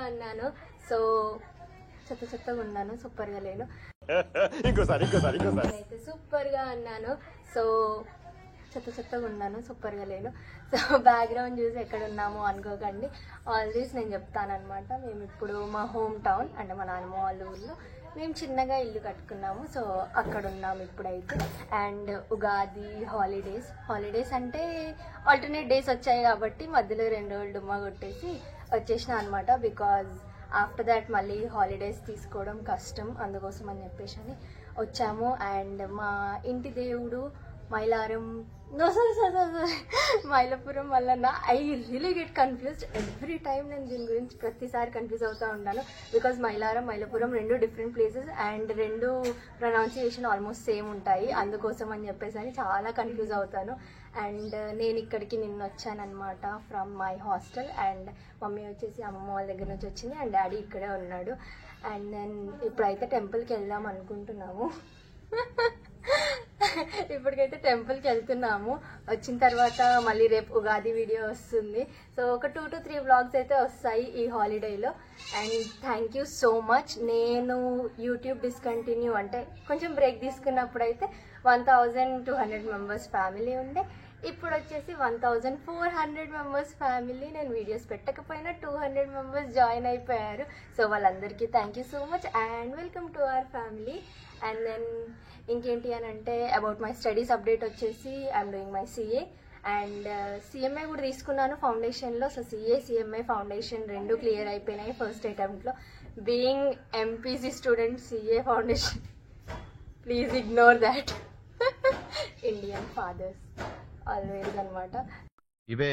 అన్నాను. సో చెత్తగా ఉన్నాను, సూపర్గా లేను. అయితే సూపర్గా అన్నాను. సో చెత్తగా ఉన్నాను, సూపర్గా లేను. సో బ్యాక్గ్రౌండ్ చూసి ఎక్కడ ఉన్నామో అనుకోకండి. ఆల్వేస్ నేను చెప్తానమాట. మేము ఇప్పుడు మా హోమ్ టౌన్ అంటే మా నాన్నమ్మ వాళ్ళ ఊళ్ళో మేము చిన్నగా ఇల్లు కట్టుకున్నాము. సో అక్కడ ఉన్నాము ఇప్పుడైతే. అండ్ ఉగాది హాలిడేస్ అంటే ఆల్టర్నేట్ డేస్ వచ్చాయి కాబట్టి మధ్యలో 2 రోజులు డుమ్మా కొట్టేసి వచ్చేసిన అనమాట. బికాజ్ ఆఫ్టర్ దాట్ మళ్ళీ హాలిడేస్ తీసుకోవడం కష్టం, అందుకోసం అని చెప్పేసి అని వచ్చాము. అండ్ మా ఇంటి దేవుడు Mailaram Mailapuram Mallanna. I really get confused every time. నేను దీని గురించి ప్రతిసారి కన్ఫ్యూజ్ అవుతూ ఉంటాను. Because Mailaram 2 different places and 2 pronunciation almost same ఉంటాయి. అందుకోసం అని చెప్పేసి అని చాలా కన్ఫ్యూజ్ అవుతాను. అండ్ నేను ఇక్కడికి నిన్న వచ్చానమాట from my hostel. And mummy వచ్చేసి అమ్మమ్మ వాళ్ళ దగ్గర నుంచి వచ్చింది అండ్ డాడీ ఇక్కడే ఉన్నాడు. అండ్ నేను ఇప్పుడైతే టెంపుల్కి వెళ్దాం అనుకుంటున్నాము. ఇప్పటికైతే టెంపుల్కి వెళ్తున్నాము. వచ్చిన తర్వాత మళ్ళీ రేపు ఉగాది వీడియో వస్తుంది. సో ఒక 2 to 3 వ్లాగ్స్ అయితే వస్తాయి ఈ హాలిడేలో. And thank you so much. నేను యూట్యూబ్ డిస్కంటిన్యూ అంటే కొంచెం బ్రేక్ తీసుకున్నప్పుడు అయితే 1200 మెంబర్స్ ఫ్యామిలీ ఉండే. ఇప్పుడు వచ్చేసి 1400 మెంబర్స్ ఫ్యామిలీ. నేను వీడియోస్ పెట్టకపోయినా 200 మెంబర్స్ జాయిన్ అయిపోయారు. సో వాళ్ళందరికీ thank you so much and welcome to our family. And then ఇంకేంటి అని అంటే అబౌట్ మై స్టడీస్ అప్డేట్ వచ్చేసి I'm doing my CA and CMA కూడా తీసుకున్నాను ఫౌండేషన్లో. సో సిఎంఏ ఫౌండేషన్ 2 క్లియర్ అయిపోయినాయి ఫస్ట్ అటెంప్ట్లో. Being MPC student CA foundation, please ignore that. Indian fathers always అనమాట. ఇవే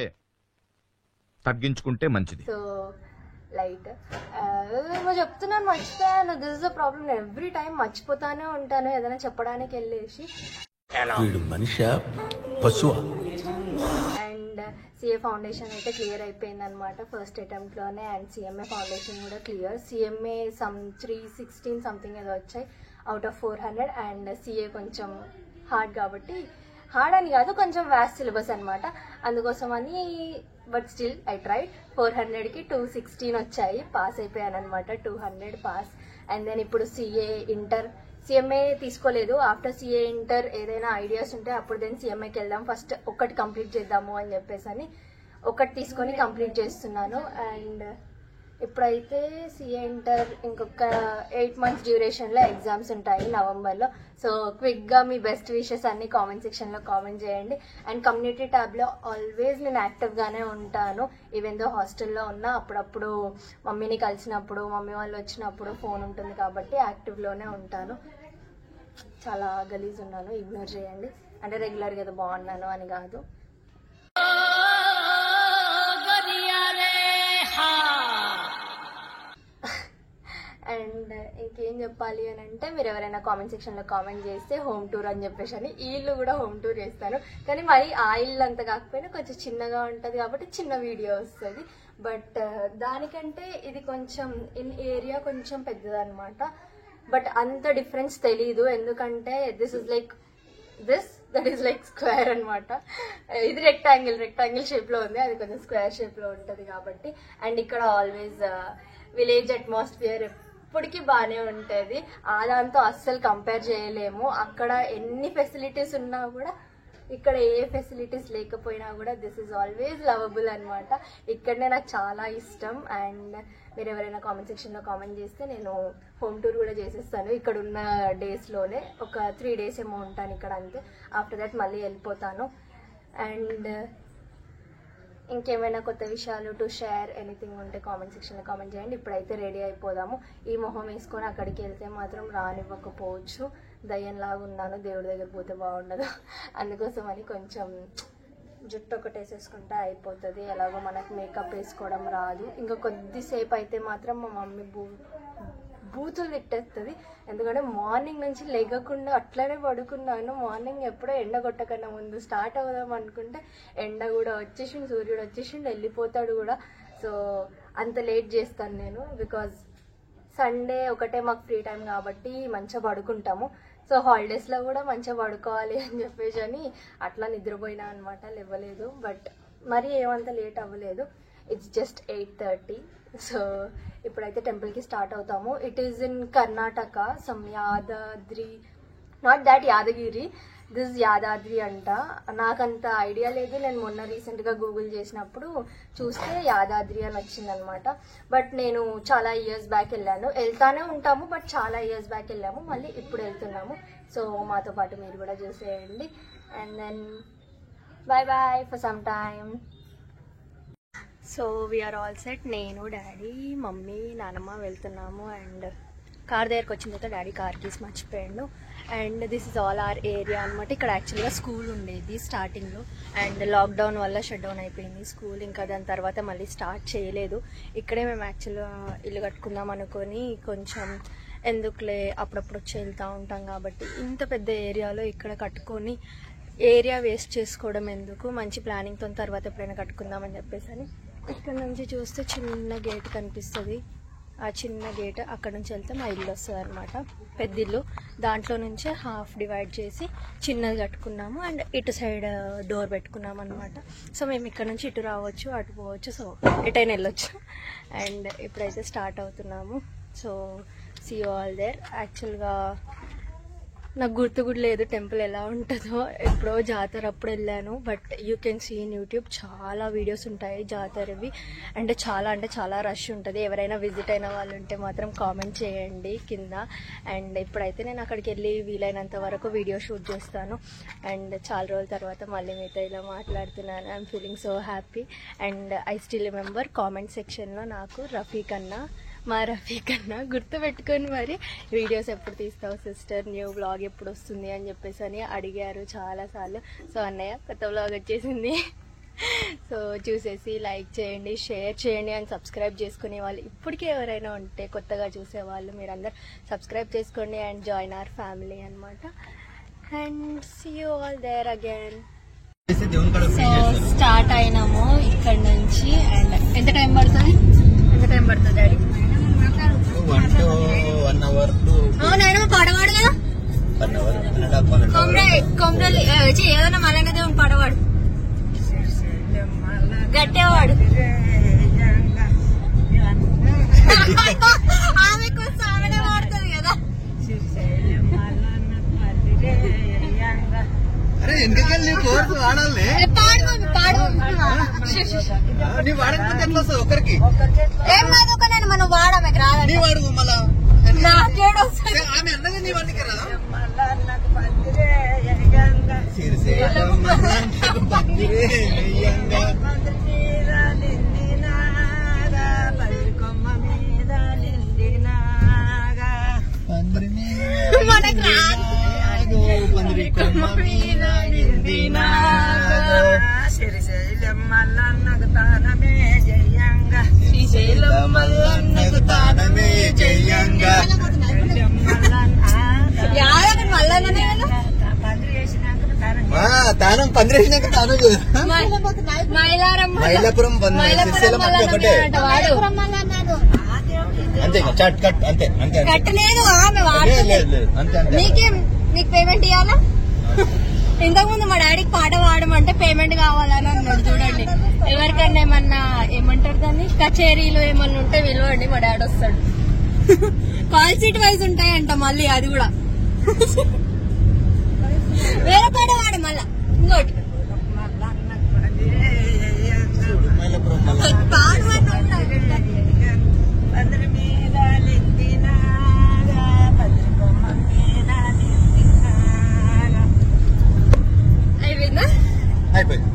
తగ్గించుకుంటే మంచిది. సో లైట్ చెప్తున్నాను, మర్చిపోయాను. This is the problem. నేను ఎవ్రీ టైం మర్చిపోతానే ఉంటాను ఏదైనా చెప్పడానికి వెళ్ళేసి. అండ్ సిఏ ఫౌండేషన్ అయితే క్లియర్ అయిపోయింది అనమాట ఫస్ట్ అటెంప్ట్లోనే. అండ్ సిఎంఏ ఫౌండేషన్ కూడా క్లియర్. సిఎంఏ 316 సంథింగ్ ఏదో వచ్చాయి అవుట్ ఆఫ్ 400. అండ్ సిఏ కొంచెం హార్డ్ కాబట్టి, హార్డ్ అని కాదు కొంచెం వ్యాస్ట్ సిలబస్ అనమాట, అందుకోసం అని. But still I tried. 400కి 216 వచ్చాయి, పాస్ అయిపోయాను అనమాట. 200 పాస్. అండ్ దెన్ ఇప్పుడు సిఎంఏ తీసుకోలేదు. ఆఫ్టర్ సిఏ ఇంటర్ ఏదైనా ఐడియాస్ ఉంటే అప్పుడు దెన్ సిఎంఏకి వెళ్దాం. ఫస్ట్ ఒకటి కంప్లీట్ చేద్దాము అని చెప్పేసి అని ఒకటి తీసుకొని కంప్లీట్ చేస్తున్నాను. అండ్ ఇప్పుడైతే సిఏ ఇంటర్ ఇంకొక 8 months డ్యూరేషన్లో ఎగ్జామ్స్ ఉంటాయి నవంబర్లో. సో క్విక్గా మీ బెస్ట్ విషెస్ అన్ని కామెంట్ సెక్షన్లో కామెంట్ చేయండి. అండ్ కమ్యూనిటీ ట్యాబ్లో ఆల్వేస్ నేను యాక్టివ్గానే ఉంటాను. ఈవెన్ దో హాస్టల్లో ఉన్నా అప్పుడప్పుడు మమ్మీని కలిసినప్పుడు, మమ్మీ వాళ్ళు వచ్చినప్పుడు ఫోన్ ఉంటుంది కాబట్టి యాక్టివ్లోనే ఉంటాను. చాలా గలీజ్ ఉన్నాను, ఇగ్నోర్ చేయండి. అంటే రెగ్యులర్గా ఏదో బాగున్నాను అని కాదు. అండ్ ఇంకేం చెప్పాలి అని అంటే, మీరు ఎవరైనా కామెంట్ సెక్షన్లో కామెంట్ చేస్తే హోమ్ టూర్ అని చెప్పేసి అని, ఈ ఇల్లు కూడా హోమ్ టూర్ చేస్తాను. కానీ మరి ఆ ఇల్లు అంత కాకపోయినా కొంచెం చిన్నగా ఉంటుంది కాబట్టి చిన్న వీడియో వస్తుంది. బట్ దానికంటే ఇది కొంచెం ఏరియా కొంచెం పెద్దదన్నమాట. బట్ అంత డిఫరెన్స్ తెలీదు, ఎందుకంటే దట్ ఈస్ లైక్ స్క్వేర్ అనమాట. ఇది రెక్టాంగిల్ షేప్లో ఉంది, అది కొంచెం స్క్వేర్ షేప్లో ఉంటుంది కాబట్టి. అండ్ ఇక్కడ ఆల్వేస్ విలేజ్ అట్మాస్ఫియర్ ఎప్పటికీ బాగానే ఉంటుంది. దాంతో అస్సలు కంపేర్ చేయలేము. అక్కడ ఎన్ని ఫెసిలిటీస్ ఉన్నా కూడా ఇక్కడ ఏ ఫెసిలిటీస్ లేకపోయినా కూడా దిస్ ఈజ్ ఆల్వేస్ లవబుల్ అనమాట. ఇక్కడనే నాకు చాలా ఇష్టం. అండ్ మీరు ఎవరైనా కామెంట్ సెక్షన్లో కామెంట్ చేస్తే నేను హోమ్ టూర్ కూడా చేసేస్తాను. ఇక్కడ ఉన్న డేస్లోనే ఒక 3 days ఏమో ఉంటాను ఇక్కడ అంతే. ఆఫ్టర్ దట్ మళ్ళీ వెళ్ళిపోతాను. అండ్ ఇంకేమైనా కొత్త విషయాలు టు షేర్ ఎనీథింగ్ ఉంటే కామెంట్ సెక్షన్లో కామెంట్ చేయండి. ఇప్పుడైతే రెడీ అయిపోదాము. ఈ మొహం వేసుకొని అక్కడికి వెళ్తే మాత్రం రానివ్వకపోవచ్చు. దయ్యంలాగా ఉన్నాను, దేవుడి దగ్గర పోతే బాగుండదు. అందుకోసం అని కొంచెం జుట్టు ఒకటి వేసేసుకుంటే అయిపోతుంది. ఎలాగో మనకు మేకప్ వేసుకోవడం రాదు. ఇంకా కొద్దిసేపు అయితే మాత్రం మా మమ్మీ బూతులు తిట్టేస్తుంది. ఎందుకంటే మార్నింగ్ నుంచి లేగకుండా అట్లనే పడుకున్నాను. మార్నింగ్ ఎప్పుడో ఎండ కొట్టకన్నా ముందు స్టార్ట్ అవుదాం అనుకుంటే ఎండ కూడా వచ్చేసిండు, సూర్యుడు వచ్చేసిండు, వెళ్ళిపోతాడు కూడా. సో అంత లేట్ చేస్తాను నేను. బికాజ్ సండే ఒకటే మాకు ఫ్రీ టైం కాబట్టి మంచిగా పడుకుంటాము. సో హాలిడేస్లో కూడా మంచిగా పడుకోవాలి అని చెప్పేసి అని అట్లా నిద్రపోయినా అనమాట, లేవలేదు. బట్ మరీ ఏమంత లేట్ అవ్వలేదు. It's just 8:30. సో ఇప్పుడైతే టెంపుల్కి స్టార్ట్ అవుతాము. It is in Karnataka, some Yadadri, not that Yadagiri, this Yadadri అంట. నాకంత ఐడియా లేదు. నేను మొన్న రీసెంట్గా గూగుల్ చేసినప్పుడు చూస్తే యాదాద్రి అని వచ్చిందనమాట. బట్ నేను చాలా ఇయర్స్ బ్యాక్ వెళ్ళాను. వెళ్తానే ఉంటాము, బట్ చాలా ఇయర్స్ బ్యాక్ వెళ్ళాము, మళ్ళీ ఇప్పుడు వెళ్తున్నాము. సో మాతో పాటు మీరు కూడా చూసేయండి. And then bye bye for some time. So we're all set. నేను, డాడీ, మమ్మీ, నానమ్మ వెళ్తున్నాము. అండ్ కార్ దగ్గరకు వచ్చిన తర్వాత డాడీ కార్ కీస్ మర్చిపోయాడు. And this is all our area అనమాట. ఇక్కడ యాక్చువల్గా స్కూల్ ఉండేది స్టార్టింగ్లో, అండ్ లాక్డౌన్ వల్ల షట్ డౌన్ అయిపోయింది స్కూల్. ఇంకా దాని తర్వాత మళ్ళీ స్టార్ట్ చేయలేదు. ఇక్కడే మేము యాక్చువల్గా ఇల్లు కట్టుకుందాం అనుకొని, కొంచెం ఎందుకులే అప్పుడప్పుడు వచ్చి వెళ్తూ ఉంటాం కాబట్టి ఇంత పెద్ద ఏరియాలో ఇక్కడ కట్టుకొని ఏరియా వేస్ట్ చేసుకోవడం ఎందుకు, మంచి ప్లానింగ్తో తర్వాత ఎప్పుడైనా కట్టుకుందామని చెప్పేసి అని. ఇక్కడ నుంచి చూస్తే చిన్న గేట్ కనిపిస్తుంది. ఆ చిన్న గేట్ అక్కడ నుంచి వెళ్తే మా ఇల్లు వస్తుంది అనమాట, పెద్ద ఇల్లు. దాంట్లో నుంచే హాఫ్ డివైడ్ చేసి చిన్నది కట్టుకున్నాము. అండ్ ఇటు సైడ్ డోర్ పెట్టుకున్నాము అనమాట. సో మేము ఇక్కడ నుంచి ఇటు రావచ్చు, అటు పోవచ్చు, సో ఎటైనా వెళ్ళొచ్చు. అండ్ ఇప్పుడైతే స్టార్ట్ అవుతున్నాము. So see you all there. యాక్చువల్గా నాకు గుర్తు కూడా లేదు టెంపుల్ ఎలా ఉంటుందో. ఎప్పుడో జాతర అప్పుడు వెళ్ళాను, but you can see in YouTube చాలా వీడియోస్ ఉంటాయి జాతరవి. అంటే చాలా రష్ ఉంటుంది. ఎవరైనా విజిట్ అయిన వాళ్ళు ఉంటే మాత్రం కామెంట్ చేయండి కింద. అండ్ ఇప్పుడైతే నేను అక్కడికి వెళ్ళి వీలైనంత వరకు వీడియో షూట్ చేస్తాను. అండ్ చాలా రోజుల తర్వాత మళ్ళీ మీతో ఇలా మాట్లాడుతున్నాను. I'm feeling so happy. And I still remember comment సెక్షన్లో నాకు మా రఫీక్ అన్న గుర్తుపెట్టుకొని మరి వీడియోస్ ఎప్పుడు తీస్తావు సిస్టర్, న్యూ బ్లాగ్ ఎప్పుడు వస్తుంది అని చెప్పేసి అని అడిగారు చాలాసార్లు. సో అన్నయ్య కొత్త బ్లాగ్ వచ్చేసింది. సో చూసేసి లైక్ చేయండి, షేర్ చేయండి అండ్ సబ్స్క్రైబ్ చేసుకునే వాళ్ళు ఇప్పటికే ఎవరైనా ఉంటే కొత్తగా చూసేవాళ్ళు మీరందరూ సబ్స్క్రైబ్ చేసుకోండి అండ్ జాయిన్ అవర్ ఫ్యామిలీ అనమాట. And see you all there again. So start అయినాము ఇక్కడ నుంచి. అండ్ ఎంత టైం పడుతుంది డాడీ? 1 to 1 hour. అవునాయన పడవాడు కదా, కొమరలి ఏదన్నా మళ్ళీ పడవాడు గట్టేవాడు. ఆమెకు ఆమెనే వాడుతుంది కదా. ఒకరికి ఏం కాదు, ఒక నేను మనం వాడమే రాదు నాకేడు ఆమె అన్నగా నీ వాడికి రాదా? మనకు రాదు. శ్రీశైలం మల్లన్నకు తానమే జయంగా, శ్రీశైలం మల్లన్నకు తానమే జయంగా. తానం పందిరేసినాక తానం మైలాపురం ఒకటే అంతే. చట్ కట్ అంతే అంతే కట్టలేదు. నీకు పేమెంట్ ఇవ్వాలా? ఇంతకుముందు మా డాడీకి పాట పాడమంటే పేమెంట్ కావాలని అన్నాడు. చూడండి, ఎవరికన్నా ఏమన్నా ఏమంటారు దాన్ని, కచేరీలు ఏమన్నా ఉంటే విలువండి, మా డాడీ వస్తాడు. కాల్ సీట్ వైజ్ ఉంటాయంట మళ్ళీ, అది కూడా వేరే పాట పాడు మళ్ళా. ఇంకోటి అయిపోయిందా? అయిపోయింది.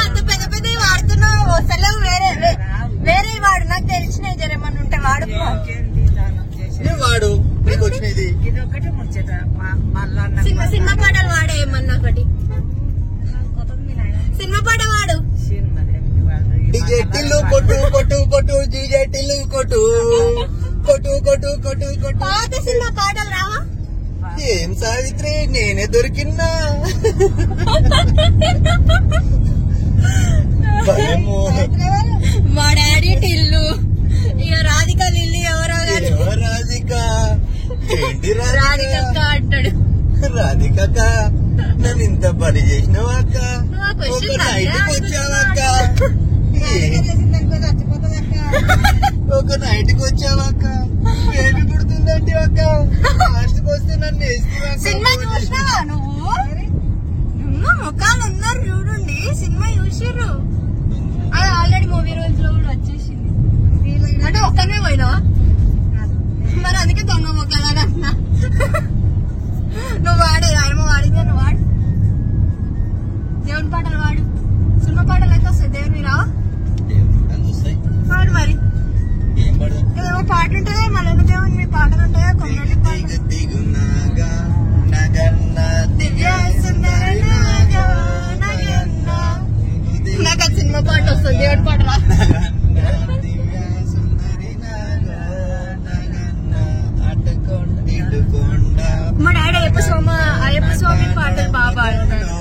అంత పెద్ద పెద్ద వాడుతున్నావు అసలు. వేరే వాడు, నాకు తెలిసిన జరేమన్నా ఉంటే వాడు వాడు సినిమా పాటలు వాడే. ఏమన్నా ఒకటి సినిమా పాట వాడు. డిజెటిల్లు కొట్టు కొట్టు కొట్టు, డిజెటిల్లు కొట్టు కొట్టు కొట్టు కొట్టు కొట్టు. పాత సినిమా పాటలు రావా? ఏం సావిత్రి నేనే దొరికిన్నా. మా డాడీ టిల్లు ఇక రాధిక లిల్లి ఎవరో రాధిక ఏంటి రాధిక అంటాడు. రాధిక నన్ను ఇంత పని చేసినావా అక్క? ఒక నైట్కి వచ్చావక్క, ఒక నైట్కి వచ్చావక్క, బేబీ పుడుతుందంటే అక్క, లాస్ట్కి వస్తే నన్ను సినిమా చూసినావా నువ్వు? ముఖాలు ఉన్నారు చూడండి, సినిమా చూసిర్రు. అది ఆల్రెడీ మూవీ రోజు లో కూడా వచ్చేసింది. అంటే ఒక్కనే పోయినావా? మరి అందుకే దొంగ ముఖాలు అని అంటున్నా. నువ్వు వాడే ఆయనమ్మ వాడిందే, నువ్వు వాడు. దేవుని పాటలు వాడు, సినిమా పాటలు అయితే వస్తాయి. దేవుని రావా వాడు. మరి ఏమో పాట ఉంటుందా, మళ్ళీ దేవుని మీ పాటలు ఉంటాయా? కొమ్మటి నాకు ఆ సినిమా పాట వస్తుంది, దేవుడి పాట రా. మా డాడీ అయ్యప్ప స్వామి పాటలు బాగా పాడతాడు.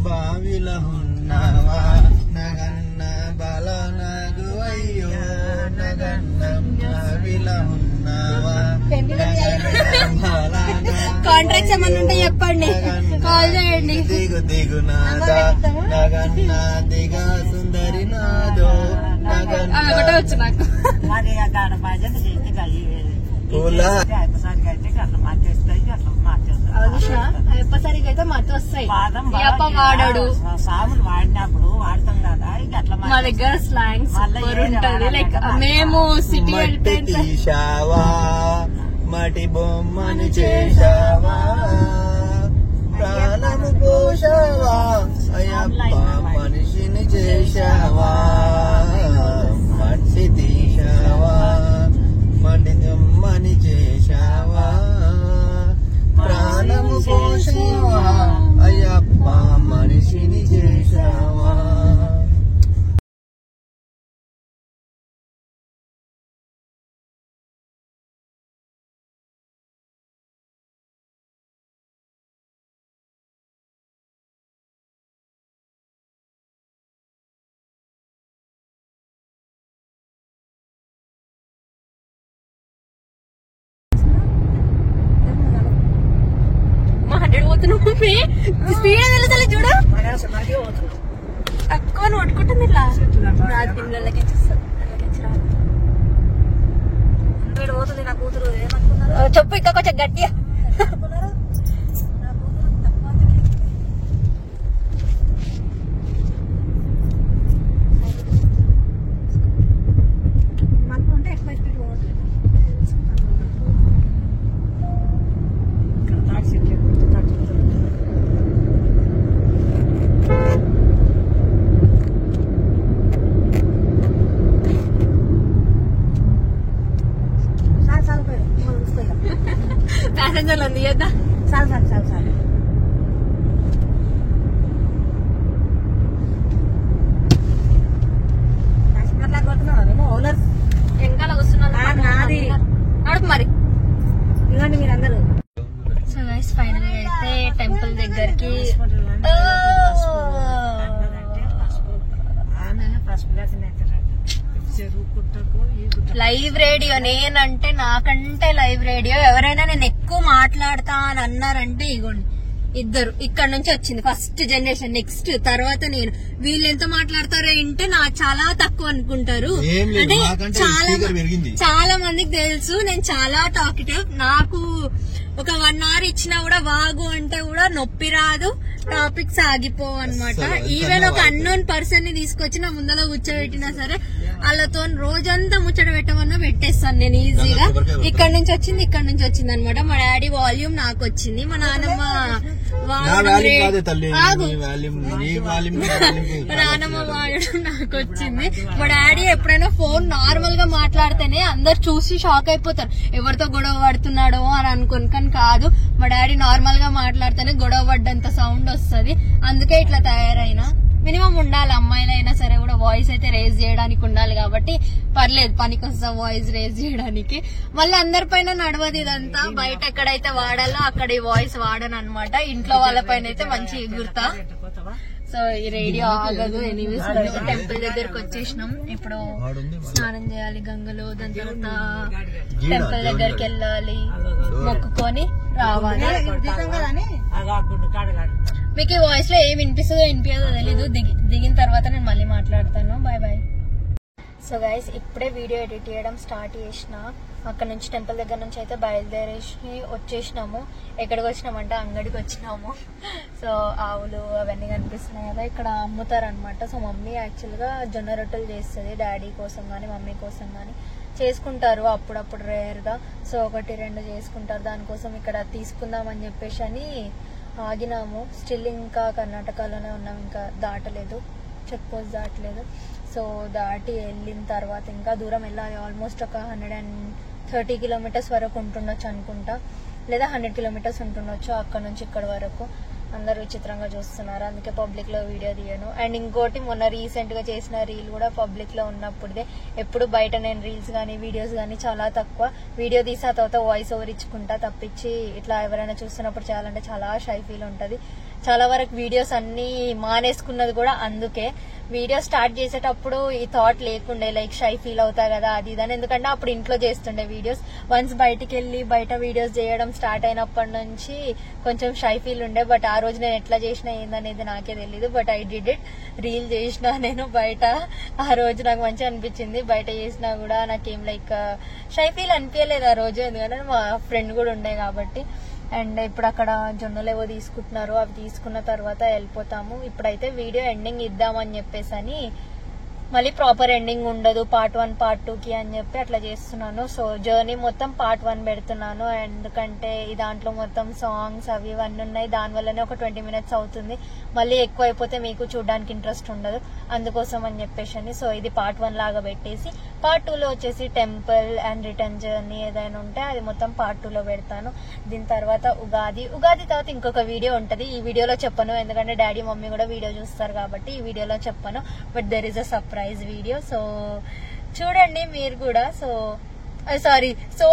బావిల ఉన్నావా నగన్న బాల నాగు అయ్యో నగన్న బావిల ఉన్నావా. కాంట్రాక్ట్స్ ఏమన్నా ఉంటే చెప్పండి, కాల్ చేయండి. దిగు దిగు నాదా నగన్న దిగ సుందరి నాదో ఒకటే వచ్చు నాకు. అయ్యప్ప సరిగా అయితే మత వస్తాయి, అయ్యప్ప వాడాడు. సాములు వాడినప్పుడు వాడతాం కదా, మా దగ్గర స్లాంగ్స్ ఉంటది. లైక్ మేము సిటీ వెళ్తే తీసావా మటి బొమ్మని చేసావా ప్రాణము పోసావా అయ్యప్ప మనిషిని చేసావా మట్టి తీసావా మటి బొమ్మని చేసావా ప్రాణము పోసావా అయ్యప్ప మనిషిని చేసావా. స్పీడ్ తెలుసా చూడు, తక్కువ నోటుకుంటుంది. ఇట్లా రాజు పిల్లలకి పోతుంది నా కూతురు. ఏమనుకున్నారు చెప్పు, ఇంకా కొంచెం గట్టిగా. మనకుంటే ఎక్కువ స్పీడ్ పోతుంది. ప్యాసెంజర్లు ఉంది కదా, చాలు చాలు చాలు చాలు. ఓనర్ వెనకాల వస్తున్నారు నడుపు మరి. ఇవ్వండి మీరందరూ. సో గైస్ ఫైనల్ అయితే టెంపుల్ దగ్గరికి లైవ్ రేడియో. నేనంటే నాకంటే లైవ్ రేడియో. ఎవరైనా నేను ఎక్కువ మాట్లాడతా అని అన్నారంటే ఇగోండి ఇద్దరు ఇక్కడ నుంచి వచ్చింది ఫస్ట్ జనరేషన్. నెక్స్ట్ తర్వాత నేను. వీళ్ళు ఎంత మాట్లాడతారో అంటే నా చాలా తక్కువ అనుకుంటారు. అంటే చాలా మందికి తెలుసు నేను చాలా టాకిటివ్. నాకు ఒక 1 hour ఇచ్చినా కూడా వాగు అంటే కూడా నొప్పి రాదు. టాపిక్స్ ఆగిపోవు అనమాట. ఈవెన్ ఒక అన్నోన్ పర్సన్ ని తీసుకొచ్చి నా ముందర కూర్చోబెట్టినా సరే వాళ్ళతో రోజంతా ముచ్చట పెట్టమన్నా పెట్టేస్తాను నేను ఈజీగా. ఇక్కడ నుంచి వచ్చింది అనమాట. మా డాడీ వాల్యూమ్ నాకు వచ్చింది, మా నాన్నమ్మ వాడడం నాకు వచ్చింది. మా డాడీ ఎప్పుడైనా ఫోన్ నార్మల్ గా మాట్లాడితేనే అందరు చూసి షాక్ అయిపోతారు, ఎవరితో గొడవ పడుతున్నాడో అని అనుకోని. కానీ కాదు, మా డాడీ నార్మల్ గా మాట్లాడితేనే గొడవ పడ్డంత సౌండ్ వస్తుంది. అందుకే ఇట్లా తయారైనా. మినిమం ఉండాలి, అమ్మాయిలైనా సరే కూడా వాయిస్ అయితే రేజ్ చేయడానికి ఉండాలి కాబట్టి పర్లేదు, పనికి వస్తా వాయిస్ రేజ్ చేయడానికి. మళ్ళీ అందరిపైన నడవదు ఇదంతా. బయట ఎక్కడైతే వాడాలో అక్కడ ఈ వాయిస్ వాడను అనమాట. ఇంట్లో వాళ్ళ పైన అయితే మంచి ఎగురుతా. సో ఈ రేడియో ఆగదు. ఎనీవేస్ టెంపుల్ దగ్గరకు వచ్చేసినాం. ఇప్పుడు స్నానం చేయాలి గంగలో, దాని తర్వాత టెంపుల్ దగ్గరికి వెళ్ళాలి, మొక్కుకొని రావాలి. మీకు ఈ వాయిస్ లో ఏం వినిపిస్తుందో వినిపించదో తెలీదు. దిగిన తర్వాత నేను మళ్ళీ మాట్లాడతాను. Bye bye. సో గైస్, ఇప్పుడే వీడియో ఎడిట్ చేయడం స్టార్ట్ చేసిన. అక్కడ నుంచి టెంపుల్ దగ్గర నుంచి అయితే బయలుదేరేసి వచ్చేసినాము. ఎక్కడికి వచ్చినామంటే అంగడికి వచ్చినాము. సో ఆవులు అవన్నీ కనిపిస్తున్నాయి కదా, ఇక్కడ అమ్ముతారు అనమాట. సో మమ్మీ యాక్చువల్గా జొన్న రొట్టెలు చేస్తుంది, డాడీ కోసం కానీ మమ్మీ కోసం కానీ చేసుకుంటారు అప్పుడప్పుడు రేర్గా. సో 1-2 చేసుకుంటారు. దానికోసం ఇక్కడ తీసుకుందామని చెప్పేసి అని ఆగినాము. స్టిల్ ఇంకా కర్ణాటకలోనే ఉన్నాం, ఇంకా దాటలేదు, చెక్ పోస్ట్ దాటలేదు. సో దాటి వెళ్ళిన తర్వాత ఇంకా దూరం వెళ్ళాలి. ఆల్మోస్ట్ ఒక 130 కిలోమీటర్స్ వరకు ఉంటుండొచ్చు అనుకుంటా, లేదా 100 కిలోమీటర్స్ ఉంటుండొచ్చు అక్కడ నుంచి ఇక్కడ వరకు. అందరు విచిత్రంగా చూస్తున్నారు, అందుకే పబ్లిక్ లో వీడియో తీయను. అండ్ ఇంకోటి, మొన్న రీసెంట్ గా చేసిన రీల్ కూడా పబ్లిక్ లో ఉన్నప్పుడే. ఎప్పుడు బయట నేను రీల్స్ గానీ వీడియోస్ గానీ చాలా తక్కువ. వీడియో తీసిన తర్వాత వాయిస్ ఓవర్ ఇచ్చుకుంటా తప్పించి ఇట్లా ఎవరైనా చూస్తున్నప్పుడు చేయాలంటే చాలా షై ఫీల్ ఉంటది. చాలా వరకు వీడియోస్ అన్ని మానేసుకున్నది కూడా అందుకే. వీడియో స్టార్ట్ చేసేటప్పుడు ఈ థాట్ లేకుండే, లైక్ షై ఫీల్ అవుతా కదా అది ఇదని. ఎందుకంటే అప్పుడు ఇంట్లో చేస్తుండే వీడియోస్. వన్స్ బయటికి వెళ్ళి బయట వీడియోస్ చేయడం స్టార్ట్ అయినప్పటి నుంచి కొంచెం షై ఫీల్ ఉండే. బట్ ఆ రోజు నేను ఎట్లా చేసినా ఏందనేది నాకే తెలీదు. But I did it. Reel చేసినా నేను బయట. ఆ రోజు నాకు మంచిగా అనిపించింది. బయట చేసినా కూడా నాకేం లైక్ షై ఫీల్ అనిపించలేదు ఆ రోజు, ఎందుకంటే మా ఫ్రెండ్ కూడా ఉండే కాబట్టి. అండ్ ఇప్పుడు అక్కడ జొన్నలు ఏవో తీసుకుంటున్నారు, అవి తీసుకున్న తర్వాత వెళ్ళిపోతాము. ఇప్పుడైతే వీడియో ఎండింగ్ ఇద్దామని చెప్పేసి అని, మళ్ళీ ప్రాపర్ ఎండింగ్ ఉండదు పార్ట్ 1 పార్ట్ 2కి అని చెప్పి అట్లా చేస్తున్నాను. సో జర్నీ మొత్తం పార్ట్ 1 పెడుతున్నాను, ఎందుకంటే ఈ దాంట్లో మొత్తం సాంగ్స్ అవి ఇవన్నీ ఉన్నాయి. దానివల్లనే ఒక 20 మినిట్స్ అవుతుంది. మళ్ళీ ఎక్కువ అయిపోతే మీకు చూడడానికి ఇంట్రెస్ట్ ఉండదు, అందుకోసం అని చెప్పేసి అని. సో ఇది పార్ట్ 1 లాగా పెట్టేసి పార్ట్ 2లో వచ్చేసి టెంపుల్ అండ్ రిటర్న్ జర్నీ ఏదైనా ఉంటే అది మొత్తం పార్ట్ 2లో పెడతాను. దీని తర్వాత ఉగాది తర్వాత ఇంకొక వీడియో ఉంటది. ఈ వీడియోలో చెప్పను, ఎందుకంటే డాడీ మమ్మీ కూడా వీడియో చూస్తారు కాబట్టి ఈ వీడియోలో చెప్పను. But there is a surprise video, so చూడండి మీరు కూడా. సో సారీ, సో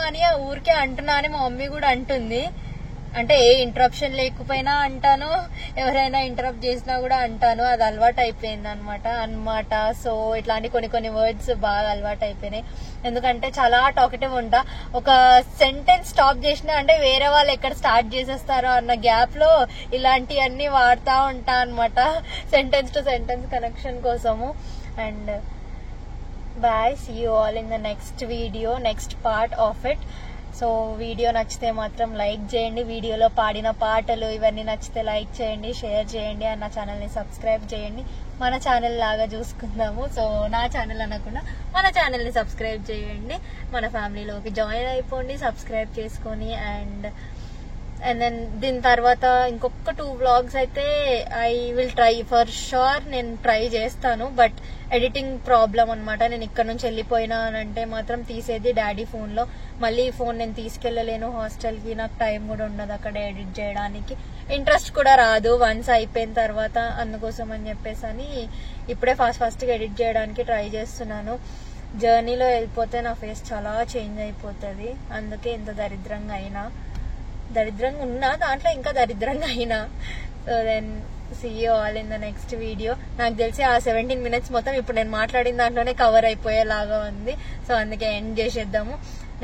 అని ఊరికే అంటున్నా అని మా మమ్మీ కూడా అంటుంది. అంటే ఏ ఇంటరప్షన్ లేకపోయినా అంటాను, ఎవరైనా ఇంటరప్ట్ చేసినా కూడా అంటాను. అది అలవాటు అయిపోయింది అనమాట. సో ఇట్లాంటి కొన్ని వర్డ్స్ బాగా అలవాటు అయిపోయినాయి. ఎందుకంటే చాలా టాకెటివ్ ఉంటా. ఒక సెంటెన్స్ స్టాప్ చేసినా అంటే వేరే వాళ్ళు ఎక్కడ స్టార్ట్ చేసేస్తారో అన్న గ్యాప్ లో ఇలాంటివన్నీ వాడుతూ ఉంటా అనమాట, సెంటెన్స్ టు సెంటెన్స్ కనెక్షన్ కోసము. And bye, see you all in the next video, next part of it. So video నచ్చితే మాత్రం లైక్ చేయండి. వీడియోలో పాడిన పాటలు ఇవన్నీ నచ్చితే లైక్ చేయండి, షేర్ చేయండి. అండ్ నా ఛానల్ని సబ్స్క్రైబ్ చేయండి. మన ఛానల్ లాగా చూసుకుందాము. సో నా ఛానల్ అనకుండా మన ఛానల్ని సబ్స్క్రైబ్ చేయండి. మన ఫ్యామిలీలోకి జాయిన్ అయిపోండి, సబ్స్క్రైబ్ చేసుకొని. అండ్ దెన్ దీని తర్వాత ఇంకొక 2 వ్లాగ్స్ అయితే I will try for sure. నేను ట్రై చేస్తాను, బట్ ఎడిటింగ్ ప్రాబ్లం అనమాట. నేను ఇక్కడ నుంచి వెళ్ళిపోయినానంటే మాత్రం తీసేది డాడీ ఫోన్లో. మళ్ళీ ఈ ఫోన్ నేను తీసుకెళ్లలేను హాస్టల్కి, నాకు టైం కూడా ఉండదు అక్కడ ఎడిట్ చేయడానికి. ఇంట్రెస్ట్ కూడా రాదు వన్స్ అయిపోయిన తర్వాత. అందుకోసం అని చెప్పేసి అని ఇప్పుడే ఫాస్ట్గా ఎడిట్ చేయడానికి ట్రై చేస్తున్నాను. జర్నీలో వెళ్ళిపోతే నా ఫేస్ చాలా చేంజ్ అయిపోతుంది, అందుకే ఇంత దరిద్రంగా ఉన్నా దాంట్లో ఇంకా దరిద్రంగా అయినా. So then see you all in the next video. నాకు తెలిసి ఆ 17 మినిట్స్ మొత్తం ఇప్పుడు నేను మాట్లాడిన దాంట్లోనే కవర్ అయిపోయేలాగా ఉంది. సో అందుకే ఎండ్ చేసేద్దాము.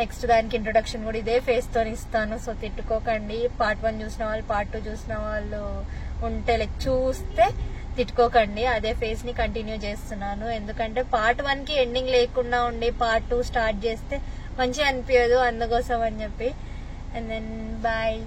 నెక్స్ట్ దానికి ఇంట్రొడక్షన్ కూడా ఇదే ఫేస్ తో ఇస్తాను. సో తిట్టుకోకండి. పార్ట్ 1 చూసిన వాళ్ళు, పార్ట్ 2 చూసిన వాళ్ళు ఉంటే లైక్ చూస్తే తిట్టుకోకండి. అదే ఫేస్ ని కంటిన్యూ చేస్తున్నాను, ఎందుకంటే పార్ట్ 1కి ఎండింగ్ లేకుండా ఉండి పార్ట్ 2 స్టార్ట్ చేస్తే మంచిగా అనిపించదు, అందుకోసం అని చెప్పి. And then bye.